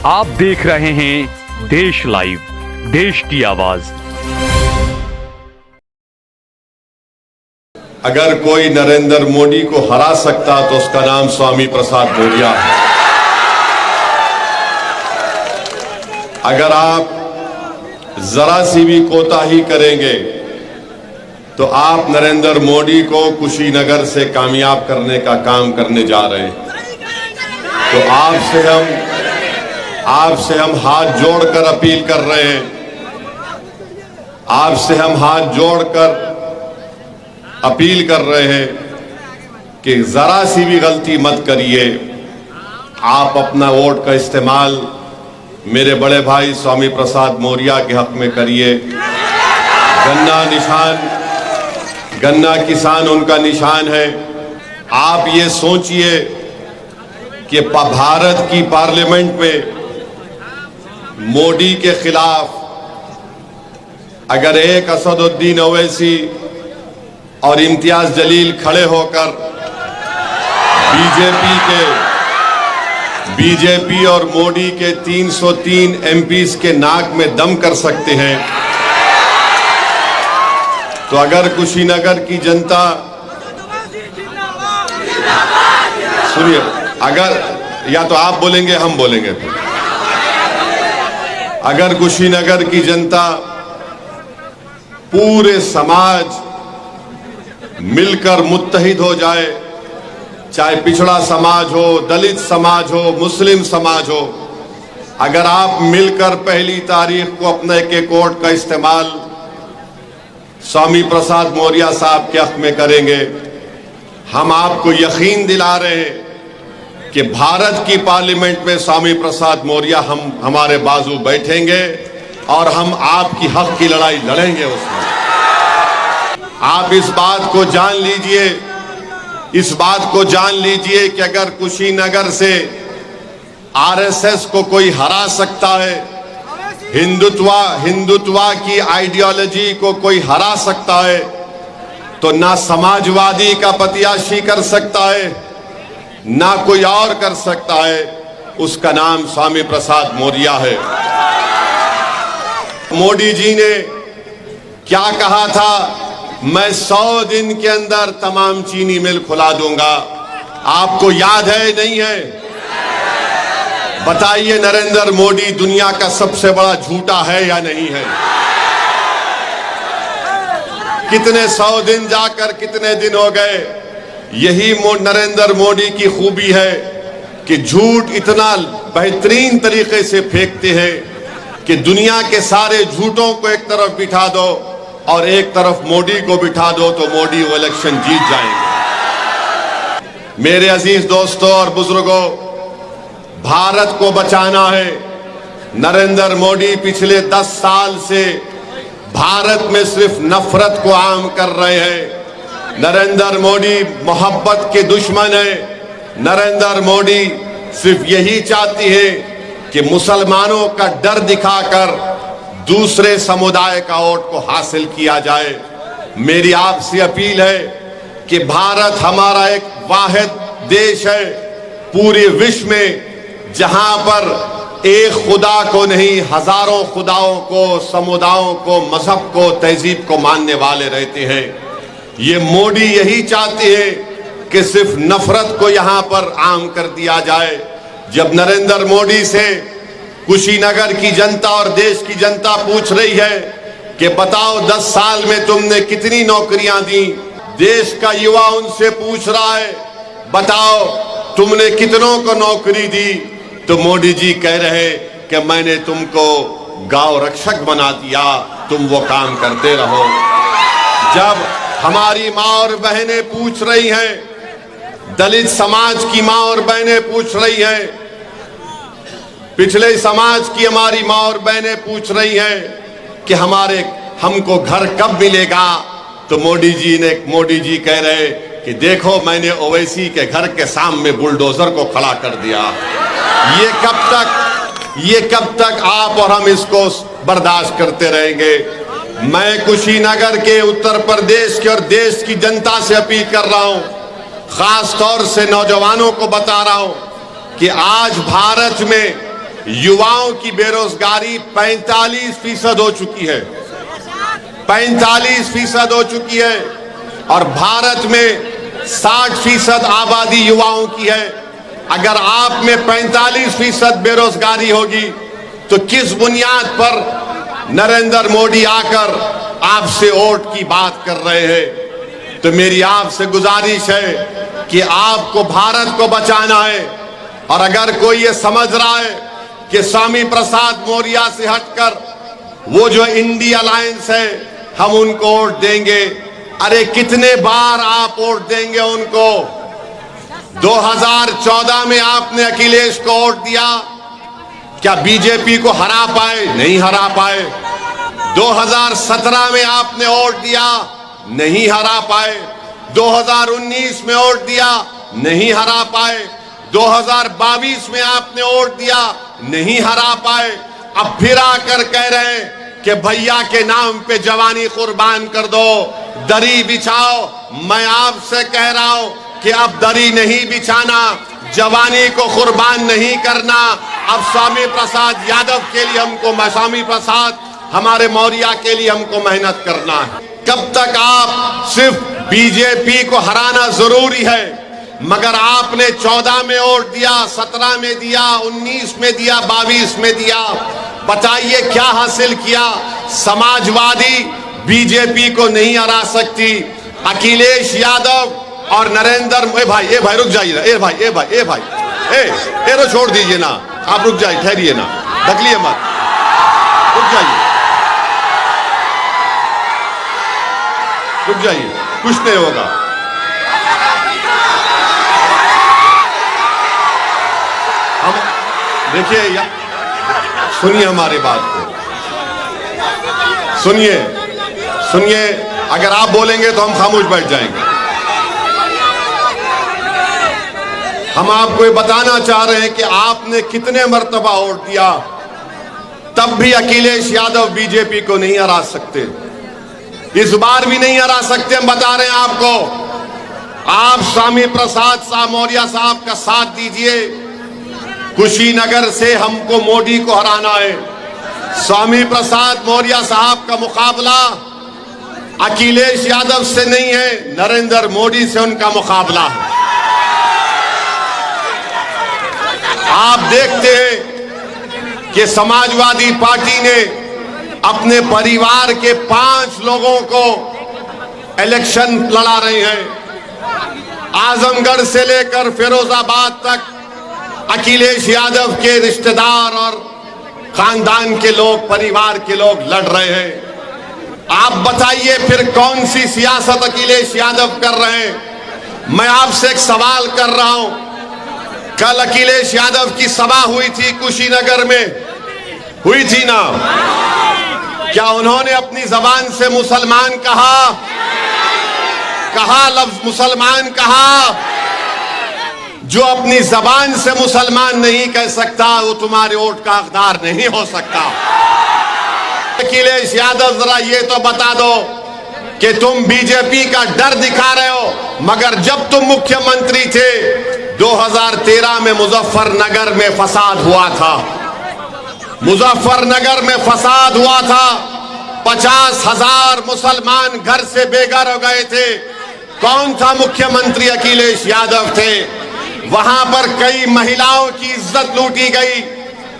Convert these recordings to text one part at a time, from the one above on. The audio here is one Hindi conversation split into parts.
आप देख रहे हैं देश लाइव, देश की आवाज। अगर कोई नरेंद्र मोदी को हरा सकता तो उसका नाम स्वामी प्रसाद मौर्य है। अगर आप जरा सी भी कोताही करेंगे तो आप नरेंद्र मोदी को कुशीनगर से कामयाब करने का काम करने जा रहे हैं। तो आपसे हम हाथ जोड़कर अपील कर रहे हैं, आपसे हम हाथ जोड़कर अपील कर रहे हैं कि जरा सी भी गलती मत करिए। आप अपना वोट का इस्तेमाल मेरे बड़े भाई स्वामी प्रसाद मौर्य के हक में करिए। गन्ना किसान उनका निशान है। आप ये सोचिए कि भारत की पार्लियामेंट में मोदी के खिलाफ अगर एक असदुद्दीन ओवैसी और इम्तियाज जलील खड़े होकर बीजेपी और मोदी के 303 एमपीज के नाक में दम कर सकते हैं, तो अगर कुशीनगर की जनता, सुनिए, अगर या तो आप बोलेंगे हम बोलेंगे, फिर अगर कुशीनगर की जनता, पूरे समाज मिलकर मुत्तहिद हो जाए, चाहे पिछड़ा समाज हो, दलित समाज हो, मुस्लिम समाज हो, अगर आप मिलकर पहली तारीख को अपने एक वोट का इस्तेमाल स्वामी प्रसाद मौर्य साहब के हक में करेंगे, हम आपको यकीन दिला रहे हैं कि भारत की पार्लियामेंट में स्वामी प्रसाद मौर्य हमारे बाजू बैठेंगे और हम आपकी हक की लड़ाई लड़ेंगे। उसमें आप इस बात को जान लीजिए कि अगर कुशीनगर से आरएसएस को कोई हरा सकता है, हिंदुत्वा की आइडियोलॉजी को कोई हरा सकता है, तो ना समाजवादी का प्रत्याशी कर सकता है, ना कोई और कर सकता है। उसका नाम स्वामी प्रसाद मौर्य है। मोदी जी ने क्या कहा था? मैं 100 दिन के अंदर तमाम चीनी मिल खुला दूंगा। आपको याद है नहीं है? बताइए, नरेंद्र मोदी दुनिया का सबसे बड़ा झूठा है या नहीं है? कितने 100 दिन जाकर कितने दिन हो गए? यही नरेंद्र मोदी की खूबी है कि झूठ इतना बेहतरीन तरीके से फेंकते हैं कि दुनिया के सारे झूठों को एक तरफ बिठा दो और एक तरफ मोदी को बिठा दो तो मोदी वो इलेक्शन जीत जाएंगे। मेरे अजीज दोस्तों और बुजुर्गों, भारत को बचाना है। नरेंद्र मोदी पिछले 10 साल से भारत में सिर्फ नफरत को आम कर रहे हैं। नरेंद्र मोदी मोहब्बत के दुश्मन है। नरेंद्र मोदी सिर्फ यही चाहती है कि मुसलमानों का डर दिखाकर दूसरे समुदाय का वोट को हासिल किया जाए। मेरी आपसे अपील है कि भारत हमारा एक वाहिद देश है पूरे विश्व में जहां पर एक खुदा को नहीं, हजारों खुदाओं को, समुदायों को, मजहब को, तहजीब को मानने वाले रहते हैं। ये मोदी यही चाहते हैं कि सिर्फ नफरत को यहां पर आम कर दिया जाए। जब नरेंद्र मोदी से कुशीनगर की जनता और देश की जनता पूछ रही है कि बताओ 10 साल में तुमने कितनी नौकरियां दी, देश का युवा उनसे पूछ रहा है बताओ तुमने कितनों को नौकरी दी, तो मोदी जी कह रहे कि मैंने तुमको गांव रक्षक बना दिया, तुम वो काम करते रहो। जब हमारी माँ और बहनें पूछ रही हैं, दलित समाज की माँ और बहनें पूछ रही हैं, पिछले समाज की हमारी माँ और बहनें पूछ रही हैं कि हमको घर कब मिलेगा, तो मोदी जी कह रहे कि देखो मैंने ओवैसी के घर के सामने बुलडोजर को खड़ा कर दिया। ये कब तक आप और हम इसको बर्दाश्त करते रहेंगे? मैं कुशीनगर के, उत्तर प्रदेश के और देश की जनता से अपील कर रहा हूं, खास तौर से नौजवानों को बता रहा हूं कि आज भारत में युवाओं की बेरोजगारी 45% हो चुकी है, 45% हो चुकी है। और भारत में 60% आबादी युवाओं की है। अगर आप में 45% बेरोजगारी होगी तो किस बुनियाद पर नरेंद्र मोदी आकर आपसे वोट की बात कर रहे हैं? तो मेरी आपसे गुजारिश है कि आपको भारत को बचाना है। और अगर कोई ये समझ रहा है कि स्वामी प्रसाद मौर्य से हटकर वो जो इंडिया अलायंस है हम उनको वोट देंगे, अरे कितने बार आप वोट देंगे उनको? 2014 में आपने अखिलेश को वोट दिया, क्या बीजेपी को हरा पाए? नहीं हरा पाए। 2017 में आपने वोट दिया, नहीं हरा पाए। 2019 में वोट दिया, नहीं हरा पाए। 2022 में आपने वोट दिया, नहीं हरा पाए। अब फिर आकर कह रहे हैं कि भैया के नाम पे जवानी कुर्बान कर दो, दरी बिछाओ। मैं आपसे कह रहा हूं कि अब दरी नहीं बिछाना, जवानी को कुर्बान नहीं करना। अब स्वामी प्रसाद यादव के लिए हमको, स्वामी प्रसाद हमारे मौर्य के लिए हमको मेहनत करना है। कब तक आप सिर्फ बीजेपी को हराना जरूरी है, मगर आपने 14 में वोट दिया, 17 में दिया, 19 में दिया, 22 में दिया। बताइए क्या हासिल किया? समाजवादी बीजेपी को नहीं हरा सकती। अखिलेश यादव और नरेंद्र, ए भाई रुक जाइए, ए भाई तो छोड़ दीजिए ना, आप रुक जाइए, ठहरिए ना, ढकलिए मत, रुक जाइए, कुछ नहीं होगा। हम देखिए, सुनिए हमारी बात को, सुनिए, अगर आप बोलेंगे तो हम खामोश बैठ जाएंगे। हम आपको ये बताना चाह रहे हैं कि आपने कितने मर्तबा वोट दिया, तब भी अखिलेश यादव बीजेपी को नहीं हरा सकते। इस बार भी नहीं हरा सकते। हम बता रहे हैं आपको, आप स्वामी प्रसाद मौर्य साहब का साथ दीजिए। कुशीनगर से हमको मोदी को हराना है। स्वामी प्रसाद मौर्य साहब का मुकाबला अखिलेश यादव से नहीं है, नरेंद्र मोदी से उनका मुकाबला है। आप देखते हैं कि समाजवादी पार्टी ने अपने परिवार के 5 लोगों को इलेक्शन लड़ा रहे हैं। आजमगढ़ से लेकर फिरोजाबाद तक अखिलेश यादव के रिश्तेदार और खानदान के लोग, परिवार के लोग लड़ रहे हैं। आप बताइए फिर कौन सी सियासत अखिलेश यादव कर रहे हैं? मैं आपसे एक सवाल कर रहा हूं। कल अखिलेश यादव की सभा हुई थी कुशीनगर में, हुई थी ना? क्या उन्होंने अपनी जबान से मुसलमान कहा? लफ्ज मुसलमान कहा? जो अपनी जबान से मुसलमान नहीं कह सकता वो तुम्हारे वोट का हकदार नहीं हो सकता। अखिलेश यादव जरा ये तो बता दो कि तुम बीजेपी का डर दिखा रहे हो, मगर जब तुम मुख्यमंत्री थे 2013 में मुजफ्फरनगर में फसाद हुआ था। मुजफ्फरनगर में फसाद हुआ था, 50,000 मुसलमान घर से बेघर हो गए थे। कौन था मुख्यमंत्री? अखिलेश यादव थे। वहां पर कई महिलाओं की इज्जत लूटी गई।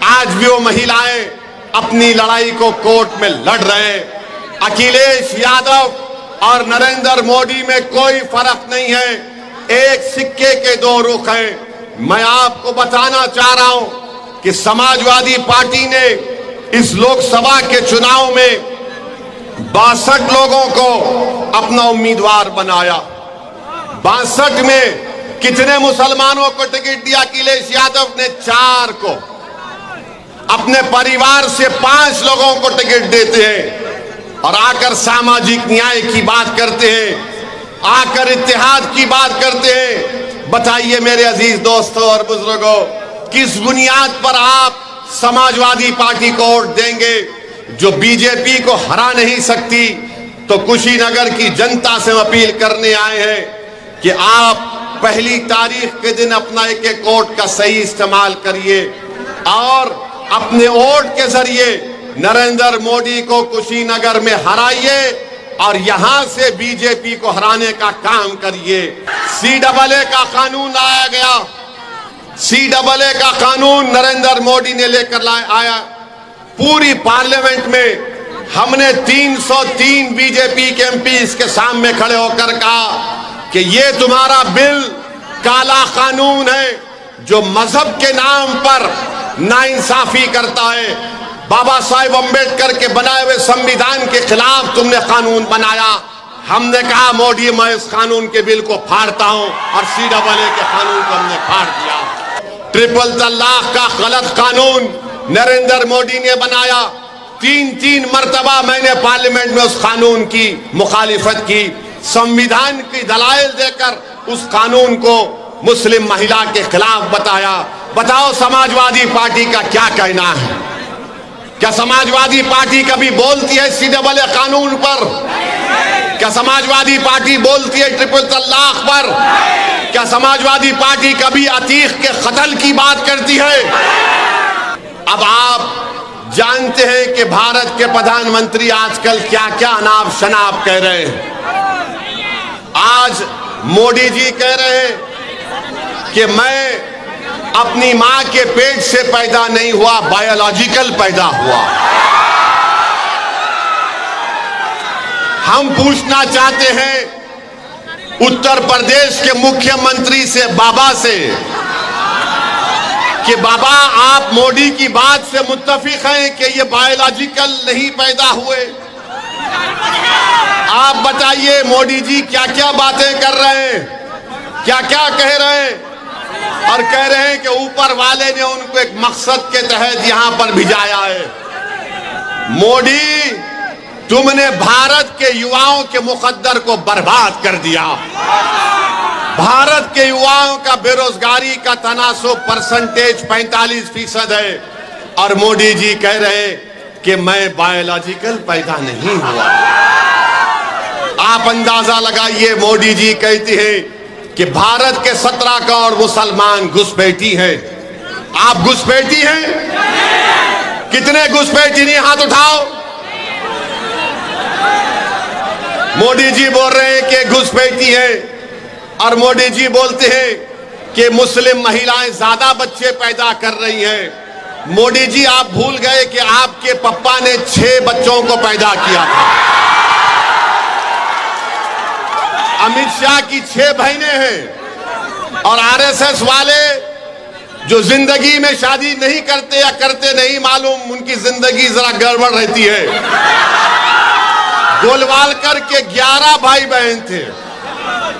आज भी वो महिलाएं अपनी लड़ाई को कोर्ट में लड़ रहे हैं। अखिलेश यादव और नरेंद्र मोदी में कोई फर्क नहीं है, एक सिक्के के 2 रुख हैं। मैं आपको बताना चाह रहा हूं कि समाजवादी पार्टी ने इस लोकसभा के चुनाव में 62 लोगों को अपना उम्मीदवार बनाया। 62 में कितने मुसलमानों को टिकट दिया? अखिलेश यादव ने 4 को। अपने परिवार से 5 लोगों को टिकट देते हैं और आकर सामाजिक न्याय की बात करते हैं, आकर इत्तेहाद की बात करते हैं। बताइए मेरे अजीज दोस्तों और बुजुर्गों, किस बुनियाद पर आप समाजवादी पार्टी को वोट देंगे जो बीजेपी को हरा नहीं सकती? तो कुशीनगर की जनता से अपील करने आए हैं कि आप 1 तारीख के दिन अपना एक वोट का सही इस्तेमाल करिए और अपने वोट के जरिए नरेंद्र मोदी को कुशीनगर में हराइए और यहां से बीजेपी को हराने का काम करिए। CAA का कानून लाया गया, CAA का कानून नरेंद्र मोदी ने लेकर आया। पूरी पार्लियामेंट में हमने 303 बीजेपी के MP इसके सामने खड़े होकर कहा कि ये तुम्हारा बिल काला कानून है जो मजहब के नाम पर नाइंसाफी करता है। बाबा साहेब अम्बेडकर के बनाए हुए संविधान के खिलाफ तुमने कानून बनाया। हमने कहा मोदी मैं इस कानून के बिल को फाड़ता हूं और CAA के कानून को हमने फाड़ दिया। ट्रिपल तलाक का गलत कानून नरेंद्र मोदी ने बनाया। 3 मर्तबा मैंने पार्लियामेंट में उस कानून की मुखालिफत की, संविधान की दलाइल देकर उस कानून को मुस्लिम महिला के खिलाफ बताया। बताओ समाजवादी पार्टी का क्या कहना है? क्या समाजवादी पार्टी कभी बोलती है CAA कानून पर? क्या समाजवादी पार्टी बोलती है ट्रिपल तलाक पर? क्या समाजवादी पार्टी कभी अतीक के कत्ल की बात करती है? अब आप जानते हैं कि भारत के प्रधानमंत्री आजकल क्या क्या अनाप शनाप कह रहे हैं। आज मोदी जी कह रहे हैं कि मैं अपनी मां के पेट से पैदा नहीं हुआ, बायोलॉजिकल पैदा हुआ। हम पूछना चाहते हैं उत्तर प्रदेश के मुख्यमंत्री से, बाबा से, कि बाबा आप मोदी की बात से मुत्तफिक हैं कि ये बायोलॉजिकल नहीं पैदा हुए? आप बताइए मोदी जी क्या क्या बातें कर रहे हैं, क्या क्या कह रहे हैं? और कह रहे हैं कि ऊपर वाले ने उनको एक मकसद के तहत यहां पर भिजाया है। मोदी, तुमने भारत के युवाओं के मुकद्दर को बर्बाद कर दिया। भारत के युवाओं का बेरोजगारी का तनासुब परसेंटेज 45% है और मोदी जी कह रहे हैं कि मैं बायोलॉजिकल पैदा नहीं हुआ। आप अंदाजा लगाइए, मोदी जी कहते हैं कि भारत के 17 करोड़ मुसलमान घुसपैठी हैं। आप घुसपैठी हैं? कितने घुसपैठी नहीं? हाथ उठाओ। मोदी जी बोल रहे हैं कि घुसपैठी है और मोदी जी बोलते हैं कि मुस्लिम महिलाएं ज्यादा बच्चे पैदा कर रही हैं। मोदी जी आप भूल गए कि आपके पप्पा ने 6 बच्चों को पैदा किया था। अमित शाह की 6 बहनें हैं और RSS वाले जो जिंदगी में शादी नहीं करते या करते नहीं मालूम, उनकी जिंदगी जरा गड़बड़ रहती है। गोलवालकर के 11 भाई बहन थे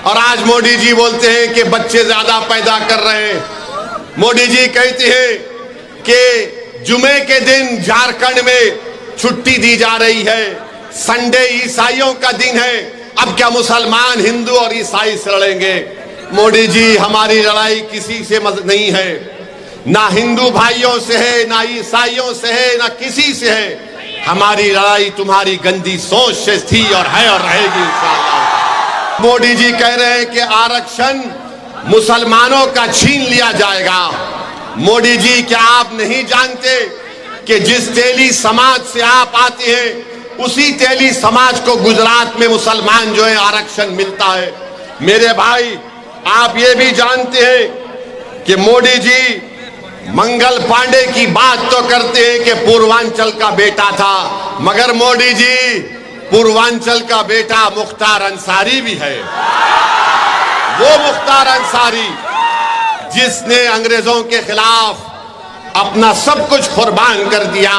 और आज मोदी जी बोलते हैं कि बच्चे ज्यादा पैदा कर रहे हैं। मोदी जी कहते हैं कि जुमे के दिन झारखंड में छुट्टी दी जा रही है, संडे ईसाइयों का दिन है। अब क्या मुसलमान हिंदू और ईसाई से लड़ेंगे? मोदी जी, हमारी लड़ाई किसी से नहीं है, ना हिंदू भाइयों से है, ना ईसाइयों से है, ना किसी से है। हमारी लड़ाई तुम्हारी गंदी सोच से थी और है और रहेगी इंशाअल्लाह। मोदी जी कह रहे हैं कि आरक्षण मुसलमानों का छीन लिया जाएगा। मोदी जी, क्या आप नहीं जानते कि जिस तेली समाज से आप आते हैं उसी तेली समाज को गुजरात में मुसलमान जो है आरक्षण मिलता है? मेरे भाई, आप ये भी जानते हैं कि मोदी जी मंगल पांडे की बात तो करते हैं कि पूर्वांचल का बेटा था, मगर मोदी जी पूर्वांचल का बेटा मुख्तार अंसारी भी है। वो मुख्तार अंसारी जिसने अंग्रेजों के खिलाफ अपना सब कुछ कुर्बान कर दिया,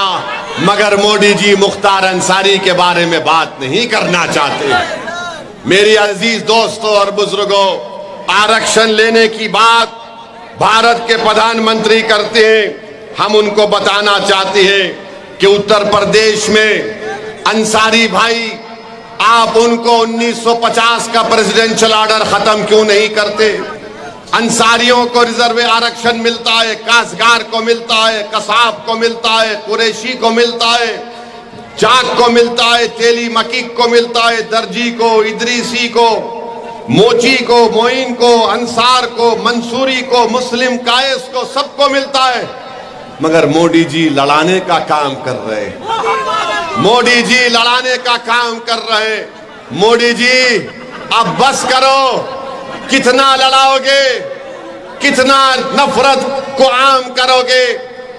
मगर मोदी जी मुख्तार अंसारी के बारे में बात नहीं करना चाहते। मेरी अजीज दोस्तों और बुजुर्गों, आरक्षण लेने की बात भारत के प्रधानमंत्री करते हैं। हम उनको बताना चाहते हैं कि उत्तर प्रदेश में अंसारी भाई, आप उनको 1950 का प्रेसिडेंशियल ऑर्डर खत्म क्यों नहीं करते? अंसारियों को रिजर्व आरक्षण मिलता है, काश्तकार को मिलता है, कसाब को मिलता है, कुरैशी को मिलता है, चाक को मिलता है, तेली मकीक को मिलता है, दर्जी को, इदरीसी को, मोची को, मोइन को, अंसार को, मंसूरी को, मुस्लिम कायस को, सबको मिलता है। मगर मोदी जी लड़ाने का काम कर रहे। मोदी जी लड़ाने का काम कर रहे। मोदी जी अब बस करो, कितना लड़ाओगे, कितना नफरत को आम करोगे।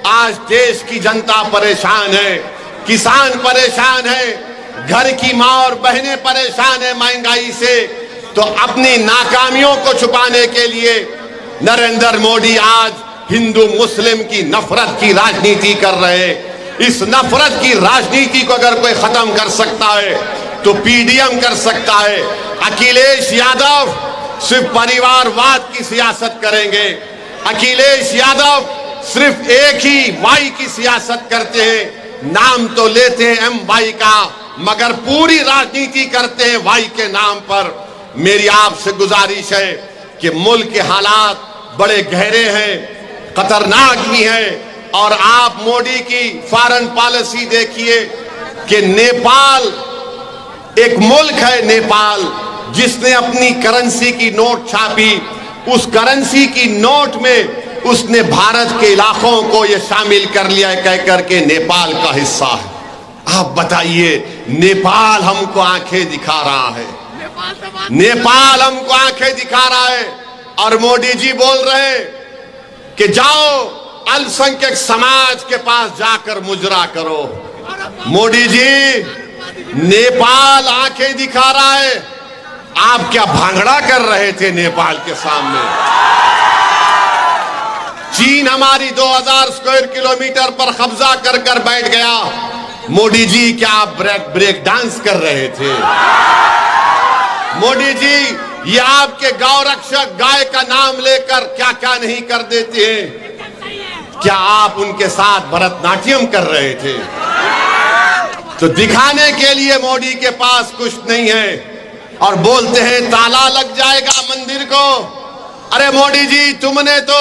आज देश की जनता परेशान है, किसान परेशान है, घर की माँ और बहनें परेशान है महंगाई से। तो अपनी नाकामियों को छुपाने के लिए नरेंद्र मोदी आज हिंदू मुस्लिम की नफरत की राजनीति कर रहे हैं। इस नफरत की राजनीति को अगर कोई खत्म कर सकता है तो पीडीएम कर सकता है। अखिलेश यादव सिर्फ परिवारवाद की सियासत करेंगे। अखिलेश यादव सिर्फ एक ही वाई की सियासत करते हैं। नाम तो लेते हैं एम वाई का, मगर पूरी राजनीति करते हैं वाई के नाम पर। मेरी आपसे गुजारिश है कि मुल्क के हालात बड़े गहरे हैं, खतरनाक भी है। और आप मोदी की फॉरेन पॉलिसी देखिए कि नेपाल एक मुल्क है, नेपाल, जिसने अपनी करेंसी की नोट छापी। उस करेंसी की नोट में उसने भारत के इलाकों को यह शामिल कर लिया है, कहकर के नेपाल का हिस्सा है। आप बताइए, नेपाल हमको आंखें दिखा रहा है, नेपाल हमको आंखें दिखा रहा है। और मोदी जी बोल रहे कि जाओ अल्पसंख्यक समाज के पास जाकर मुजरा करो। मोदी जी, नेपाल आंखें दिखा रहा है, आप क्या भांगड़ा कर रहे थे नेपाल के सामने? चीन हमारी 2000 स्क्वायर किलोमीटर पर कब्जा कर कर बैठ गया। मोदी जी, क्या आप ब्रेक डांस कर रहे थे? मोदी जी, ये आपके गौ रक्षक गाय का नाम लेकर क्या क्या नहीं कर देते हैं? क्या आप उनके साथ भरतनाट्यम कर रहे थे? तो दिखाने के लिए मोदी के पास कुछ नहीं है और बोलते हैं ताला लग जाएगा मंदिर को। अरे मोदी जी, तुमने तो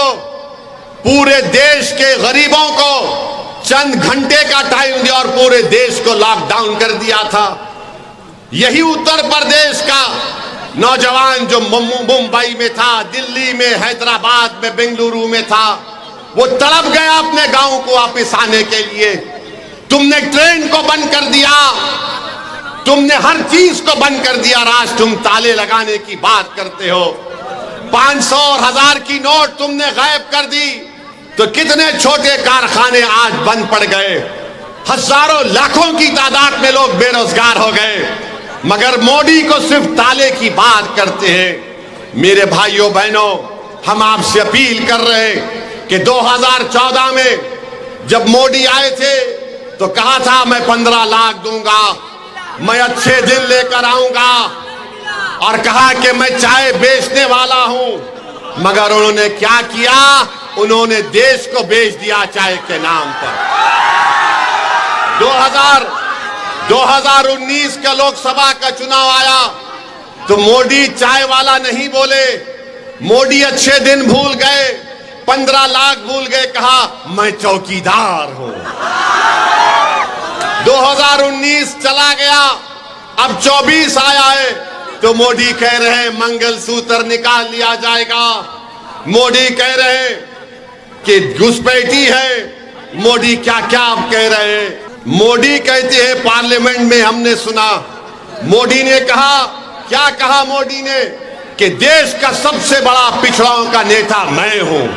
पूरे देश के गरीबों को चंद घंटे का टाइम दिया और पूरे देश को लॉकडाउन कर दिया था। यही उत्तर प्रदेश का नौजवान जो मुंबई में था, दिल्ली में, हैदराबाद में, बेंगलुरु में था, वो तड़प गया अपने गांव को वापस आने के लिए। तुमने ट्रेन को बंद कर दिया, तुमने हर चीज को बंद कर दिया। आज तुम ताले लगाने की बात करते हो। 500 और 1000 की नोट तुमने गायब कर दी। तो कितने छोटे कारखाने आज बंद पड़ गए, हजारों लाखों की तादाद में लोग बेरोजगार हो गए, मगर मोदी को सिर्फ ताले की बात करते हैं। मेरे भाइयों बहनों, हम आपसे अपील कर रहे हैं कि 2014 में जब मोदी आए थे तो कहा था मैं 15 लाख दूंगा, मैं अच्छे दिन लेकर आऊंगा, और कहा कि मैं चाय बेचने वाला हूं। मगर उन्होंने क्या किया? उन्होंने देश को बेच दिया चाय के नाम पर। 2019 का लोकसभा का चुनाव आया तो मोदी चाय वाला नहीं बोले, मोदी अच्छे दिन भूल गए, 15 लाख भूल गए, कहा मैं चौकीदार हूं। 2019 चला गया, अब 24 आया है तो मोदी कह रहे हैं मंगलसूत्र निकाल लिया जाएगा। मोदी कह रहे हैं कि घुसपैठी है। मोदी क्या क्या आप कह रहे हैं? मोदी कहते हैं पार्लियामेंट में हमने सुना, मोदी ने कहा, क्या कहा मोदी ने? कि देश का सबसे बड़ा पिछड़ाओं का नेता मैं हूं।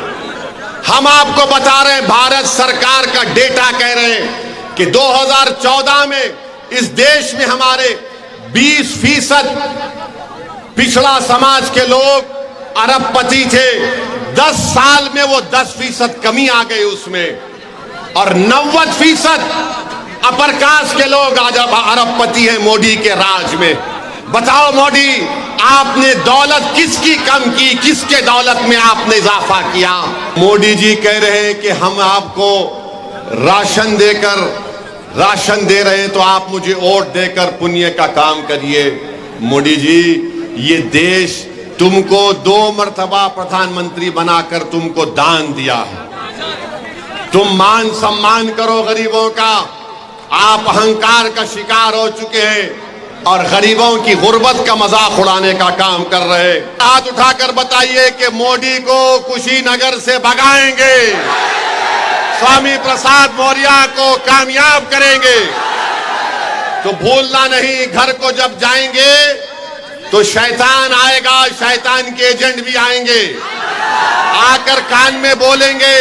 हम आपको बता रहे हैं, भारत सरकार का डेटा कह रहे हैं कि 2014 में इस देश में हमारे 20% पिछड़ा समाज के लोग अरबपति थे। 10 साल में वो 10% कमी आ गई उसमें, और 90% अपर कास्ट के लोग आज अरबपति हैं मोदी के राज में। बताओ मोदी, आपने दौलत किसकी कम की, किसके दौलत में आपने इजाफा किया? मोदी जी कह रहे हैं कि हम आपको राशन दे रहे हैं तो आप मुझे वोट देकर पुण्य का काम करिए। मोदी जी, ये देश तुमको 2 मर्तबा प्रधानमंत्री बनाकर तुमको दान दिया है। तुम मान सम्मान करो गरीबों का। आप अहंकार का शिकार हो चुके हैं और गरीबों की गुर्बत का मजाक उड़ाने का काम कर रहे हैं। हाथ उठाकर बताइए कि मोदी को कुशीनगर से भगाएंगे, स्वामी प्रसाद मौर्य को कामयाब करेंगे। तो भूलना नहीं, घर को जब जाएंगे तो शैतान आएगा, शैतान के एजेंट भी आएंगे, आकर कान में बोलेंगे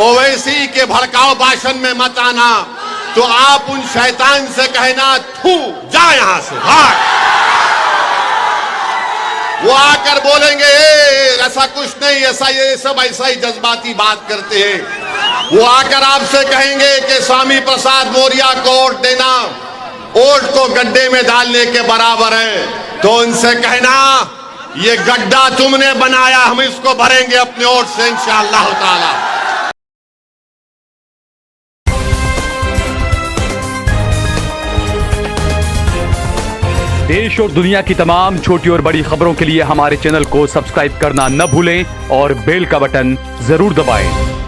ओवैसी के भड़काऊ भाषण में मत आना। तो आप उन शैतान से कहना थू जा यहां से भाग। वो आकर बोलेंगे ऐसा कुछ नहीं, ऐसा ये सब ऐसा ही जज्बाती बात करते हैं। वो आकर आपसे कहेंगे कि स्वामी प्रसाद मौर्य को वोट देना वोट को गड्ढे में डालने के बराबर है। तो उनसे कहना ये गड्ढा तुमने बनाया, हम इसको भरेंगे अपने वोट से इंशाअल्लाह ताला। देश और दुनिया की तमाम छोटी और बड़ी खबरों के लिए हमारे चैनल को सब्सक्राइब करना न भूलें और बेल का बटन जरूर दबाएं।